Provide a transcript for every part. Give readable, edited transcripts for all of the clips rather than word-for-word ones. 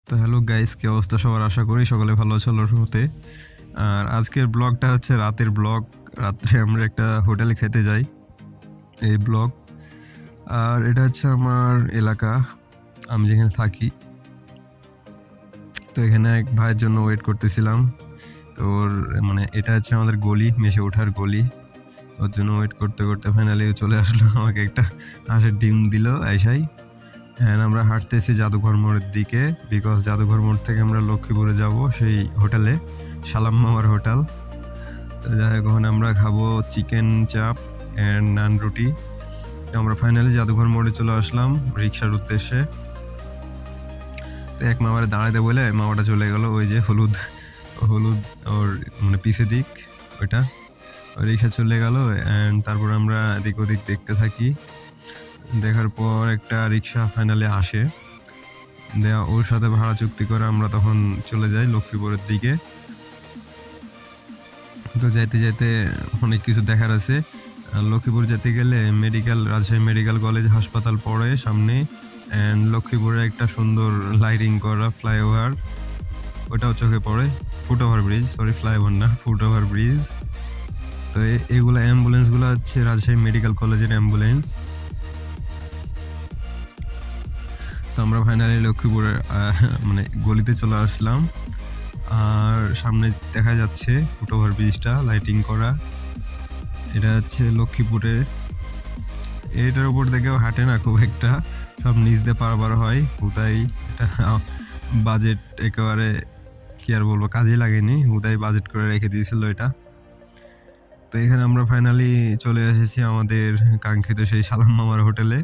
তো hello guys, কি অবস্থা সবার? আশা করি সকলে ভালো আছো আল্লাহর রহমতে। আর আজকের ব্লগটা হচ্ছে রাতের ব্লগ। রাত্রে আমরা একটা হোটেলে খেতে যাই, এই ব্লগ। আর এটা হচ্ছে আমার এলাকা, আমি যেখানে থাকি। তো এখানে এক ভাইয়ের জন্য ওয়েট করতেছিলাম। ওর মানে এটা হচ্ছে আমাদের গলি, মেসে ওঠার গলি। ওর জন্য ওয়েট করতে করতে ফাইনালি চলে আসলো। আমাকে একটা হাঁসের ডিম দিল আইসাই। হ্যাঁ, আমরা হাঁটতেছি জাদুঘর মোড়ের দিকে, বিকজ জাদুঘর মোড় থেকে আমরা লক্ষ্মীপুরে যাব সেই হোটেলে, সালাম মামার হোটেল। তো যাই হোক, ওখানে আমরা খাবো চিকেন চাপ অ্যান্ড নান রুটি। তো আমরা ফাইনালি জাদুঘর মোড়ে চলে আসলাম রিক্সার উদ্দেশ্যে। তো এক মামারে দাঁড়াইতে বলে মামাটা চলে গেল ওই যে হলুদ হলুদ ওর মানে পিছে দিক, ওইটা ওই রিক্সা চলে গেল। অ্যান্ড তারপর আমরা এদিক ওদিক দেখতে থাকি। দেখার পর একটা রিক্সা ফাইনালি আসে, দেয়া ওর সাথে ভাড়া চুক্তি করে আমরা তখন চলে যাই লক্ষ্মীপুরের দিকে। তো যাইতে যাইতে অনেক কিছু দেখার আছে। লক্ষ্মীপুর যেতে গেলে রাজশাহী মেডিকেল কলেজ হাসপাতাল পড়ে সামনে, অ্যান্ড লক্ষ্মীপুরে একটা সুন্দর লাইটিং করা ফ্লাইওভার, ওটাও চোখে পড়ে। ফুটওভার ব্রিজ, সরি ফ্লাইওভার না, ফুটওভার ব্রিজ। তো এগুলো অ্যাম্বুলেন্সগুলো হচ্ছে রাজশাহী মেডিকেল কলেজের অ্যাম্বুলেন্স। তো আমরা ফাইনালি লক্ষ্মীপুরের মানে গলিতে চলে আসলাম। আর সামনে দেখা যাচ্ছে ফুটওভার ব্রিজটা লাইটিং করা, এটা হচ্ছে লক্ষ্মীপুরে। এটার উপর থেকেও হাঁটে না খুব একটা, সব নিচ দিয়ে পারাবার হয় হুদাই। এটা বাজেট একেবারে কি আর বলবো, কাজে লাগেনি, হুদাই বাজেট করে রেখে দিয়েছিল এটা। তো এখানে আমরা ফাইনালি চলে এসেছি আমাদের কাঙ্ক্ষিত সেই সালাম মামার হোটেলে।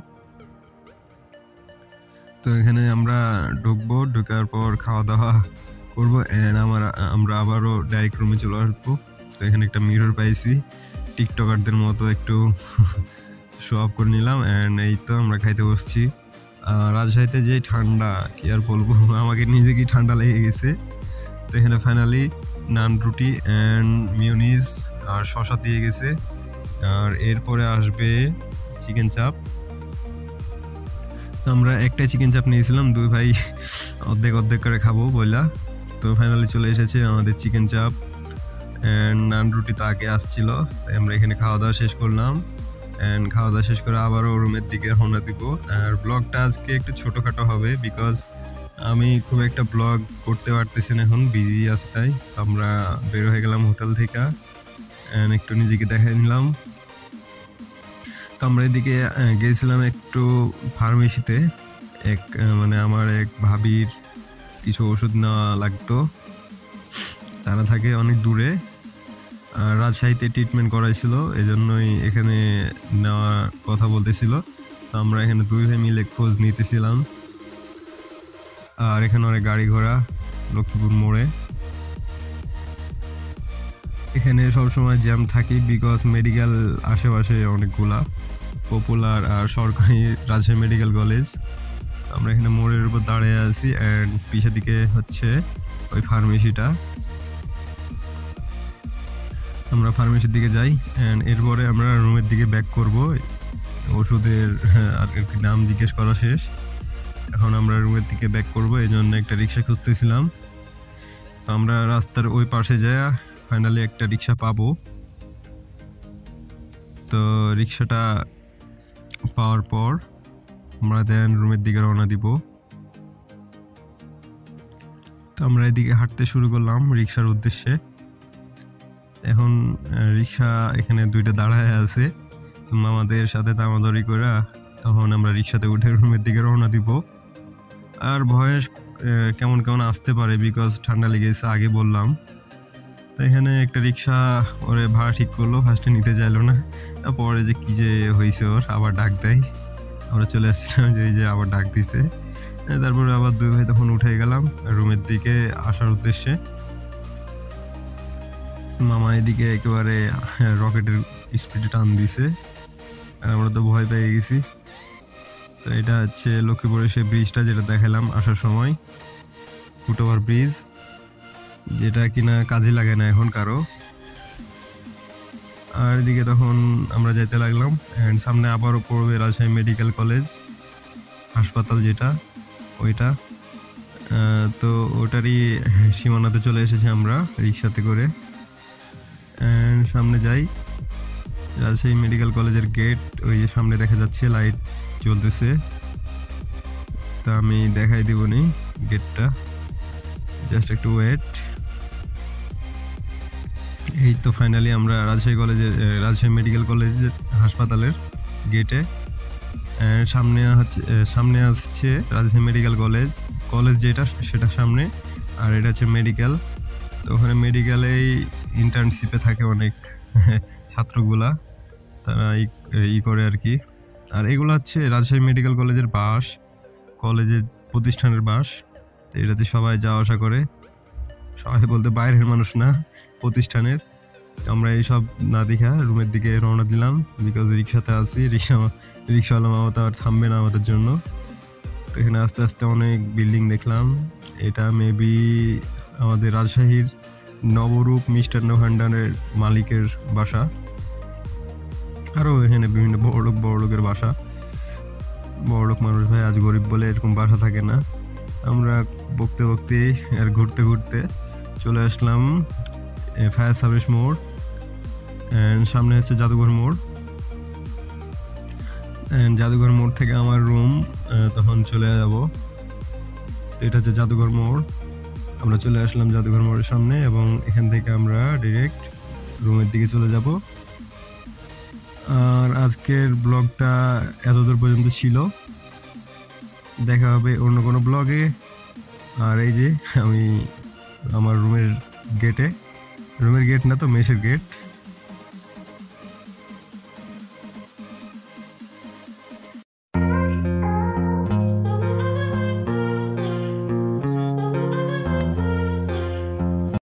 তো এখানে আমরা ঢুকবো, ঢুকার পর খাওয়া দাওয়া করবো, অ্যান্ড আমরা আবারও ডাইরেক্ট রুমে চলে আসবো। তো এখানে একটা মিরর পাইছি, টিকটকারদের মতো একটু শো অফ করে নিলাম। অ্যান্ড এই তো আমরা খাইতে বসছি। রাজশাহীতে যে ঠান্ডা, কি আর বলবো, আমাকে নিজে কি ঠান্ডা লেগে গেছে। তো এখানে ফাইনালি নান রুটি অ্যান্ড মিউনিস আর শসা দিয়ে গেছে। আর এরপরে আসবে চিকেন চাপ। আমরা একটাই চিকেন চাপ নিয়েছিলাম, দুই ভাই অর্ধেক অর্ধেক করে খাবো বইলা। তো ফাইনালি চলে এসেছে আমাদের চিকেন চাপ অ্যান্ড নান রুটি, তো আগে আসছিল। তাই আমরা এখানে খাওয়া দাওয়া শেষ করলাম, অ্যান্ড খাওয়া দাওয়া শেষ করে আবারও রুমের দিকে রওনা দিব। আর ব্লগটা আজকে একটু ছোটোখাটো হবে, বিকজ আমি খুব একটা ব্লগ করতে পারতেছি না, এখন বিজি আছে। তাই আমরা বের হয়ে গেলাম হোটেল থেকে, অ্যান্ড একটু নিজেকে দেখাই নিলাম। তো আমরা এদিকে গিয়েছিলাম একটু ফার্মেসিতে, মানে আমার এক ভাবির কিছু ওষুধ নেওয়া লাগতো। তারা থাকে অনেক দূরে, রাজশাহীতে ট্রিটমেন্ট করাইছিল, এজন্যই এখানে নেওয়ার কথা বলতেছিল। তো আমরা এখানে দুই ভাই মিলে খোঁজ নিতেছিলাম। আর এখানে অনেক গাড়ি ঘোড়া লক্ষ্মীপুর মোড়ে। এখানে সবসময় জ্যাম থাকে, বিকজ মেডিকেল আশেপাশে অনেকগুলা পপুলার আর সরকারি রাজশাহী মেডিকেল কলেজ। আমরা এখানে মোড়ের উপর দাঁড়িয়ে আছি, অ্যান্ড পিছের দিকে হচ্ছে ওই ফার্মেসিটা। আমরা ফার্মেসির দিকে যাই, অ্যান্ড এরপরে আমরা রুমের দিকে ব্যাক করব। ওষুধের আর কি নাম জিজ্ঞেস করা শেষ, এখন আমরা রুমের দিকে ব্যাক করব, এই জন্য একটা রিক্সা খুঁজতেছিলাম। তো আমরা রাস্তার ওই পাশে যাই, ফাইনালি একটা রিক্সা পাবো। তো রিক্সাটা পাওয়ার পর আমরা দেন রুমের দিকে রওনা দিব। তো আমরা এদিকে হাঁটতে শুরু করলাম রিক্সার উদ্দেশ্যে। এখন রিক্সা এখানে দুইটা দাঁড়ায় আছে, মামাদের সাথে দামাদরি করে তখন আমরা রিক্সাতে উঠে রুমের দিকে রওনা দিব। আর ভয়েস কেমন কেমন আসতে পারে, বিকজ ঠান্ডা লেগেছে আগে বললাম। তো এখানে একটা রিক্সা ওরে ভাড়া ঠিক করলো, ফার্স্টে নিতে চাইলো না, পরে যে কি যে হয়েছে ওর আবার ডাক দেয়। আমরা চলে আসছিলাম যে আবার ডাক দিছে। তারপরে আবার দুই ভাই তখন উঠে গেলাম রুমের দিকে আসার উদ্দেশ্যে। মামা এদিকে একেবারে রকেটের স্পিডে টান দিছে, আমরা তো ভয় পেয়ে গেছি। তো এটা হচ্ছে লক্ষ্মীপুরের সেই ব্রিজটা যেটা দেখালাম আসার সময়, ফুটওভার ব্রিজ, যেটা কিনা কাজে লাগে না এখন কারো। আর এদিকে তখন আমরা যেতে লাগলাম, অ্যান্ড সামনে আবারও পড়বে রাজশাহী মেডিকেল কলেজ হাসপাতাল, যেটা ওইটা। তো ওটারই সীমানাতে চলে এসেছি আমরা রিক্সাতে করে। অ্যান্ড সামনে যাই, রাজশাহী মেডিকেল কলেজের গেট ওই যে সামনে দেখা যাচ্ছে, লাইট জ্বলতেছে। তা আমি দেখাই দিবনি গেটটা, জাস্ট একটু ওয়েট। এই তো ফাইনালি আমরা রাজশাহী মেডিকেল কলেজের হাসপাতালের গেটে। সামনে আসছে রাজশাহী মেডিকেল কলেজ যেটা সেটা সামনে, আর এটা হচ্ছে মেডিকেল। তো ওখানে মেডিকেলেই ইন্টার্নশিপে থাকে অনেক ছাত্রগুলা, তারা করে আর কি। আর এগুলো হচ্ছে রাজশাহী মেডিকেল কলেজের বাস, কলেজের প্রতিষ্ঠানের বাস। তো এটাতে সবাই যাওয়া আসা করে, সবাই বলতে বাইরের মানুষ না, প্রতিষ্ঠানের। আমরা এইসব না দেখা রুমের দিকে রওনা দিলাম, বিকজ রিক্সাতে আছি, রিক্সাওয়ালা মামা তো আর থামবে না আমাদের জন্য। তো এখানে আস্তে আস্তে অনেক বিল্ডিং দেখলাম। এটা মেবি আমাদের রাজশাহীর নবরূপ মিষ্টান্ন ভান্ডারের মালিকের বাসা। আরও এখানে বিভিন্ন বড়লোকের বাসা। বড়লোক মানুষ ভাই, আজ গরিব বলে এরকম বাসা থাকে না। আমরা বকতে বকতে আর ঘুরতে ঘুরতে চলে আসলাম ফায়ার সার্ভিস মোড়, অ্যান্ড সামনে হচ্ছে জাদুঘর মোড়। অ্যান্ড জাদুঘর মোড় থেকে আমার রুম তখন চলে যাব। এটা হচ্ছে জাদুঘর মোড়। আমরা চলে আসলাম জাদুঘর মোড়ের সামনে, এবং এখান থেকে আমরা ডিরেক্ট রুমের দিকে চলে যাব। আর আজকের ব্লগটা এতদূর পর্যন্ত ছিল, দেখা হবে অন্য কোনো ব্লগে। আর এই যে আমি আমার রুমের গেট না তো, মেসের গেট।